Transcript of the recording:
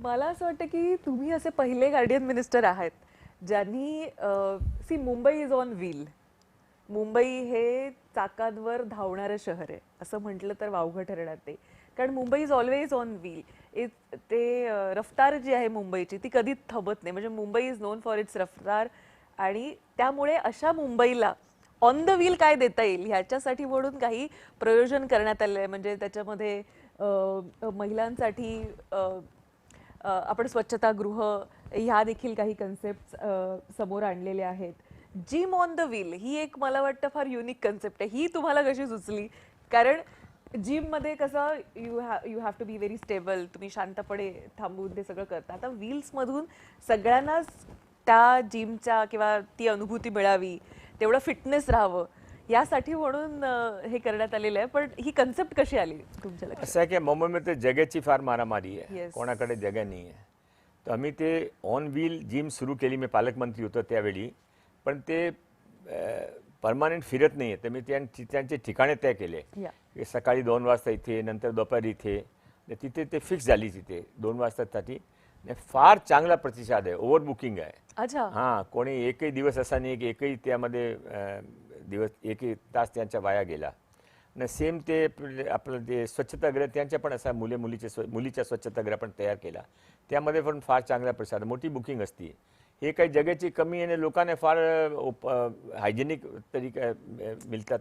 मला असं वाटतं की तुम्ही असे पहिले गार्डियन मिनिस्टर आहात ज्यांनी see Mumbai is on wheel. Mumbai हे चाकांवर धावणारं शहर आहे असं म्हटलं तर वावगं ठरणार ते. कारण Mumbai is always on wheel. ते रफ्तार जी आहे मुंबईची ती कधीच थांबत नाही. म्हणजे Mumbai is non for its रफ्तार. आणि त्यामुळे अशा मुंबईला ऑन द व्हील काय देता येईल ह्याच्यासाठी म्हणून काही प्रयोजन करण्यात आले आहे. म्हणजे त्याच्यामध्ये महिलांसाठी आपण स्वच्छतागृह ह्या देखील काही कन्सेप्ट समोर आणलेले आहेत. जिम ऑन द व्हील ही एक मला वाटतं फार युनिक कन्सेप्ट आहे. ही तुम्हाला कशी सुचली? कारण जिम मध्ये कसं you have to be very stable. तुम्ही शांतपणे थांबून ते सगळं करता. आता व्हील्स मधून सगळ्यांनाच त्या जिमच्या किंवा ती अनुभूती मिळावी, तेवढं फिटनेस राहावं यासाठी म्हणून हे करण्यात आलेलं आहे. पण ही कन्सेप्ट कशी आली तुमच्या लक्षात? असं आहे की मुंबईमध्ये जगाची फार मारामारी आहे. Yes. कोणाकडे जगा नाही आहे. तर आम्ही ते ऑन व्हील जिम सुरू केली. मी पालकमंत्री होतो त्यावेळी. पण ते परमानंट फिरत नाही आहे. तर मी त्यांचे ठिकाणे तय केले या की सकाळी 2 वाजता इथे, नंतर दुपारी इथे. तिथे ते फिक्स झाली तिथे 2 वाजतासाठी. फार चांगला प्रतिसाद आहे. ओव्हर बुकिंग आहे. अच्छा. हां, कोणी एकही दिवस असा नाही की एकही त्यामध्ये दिवस एकही तास त्यांच्या वाया गेला. आणि सेम ते आपलं ते स्वच्छतागृह त्यांच्या पण असा मुलीच्या स्वच्छतागृह पण तयार केला. त्यामध्ये पण फार चांगला प्रतिसाद, मोठी बुकिंग असते. हे काही जगाची कमी आहे आणि लोकांना फार हायजेनिक तरीका मिळतात.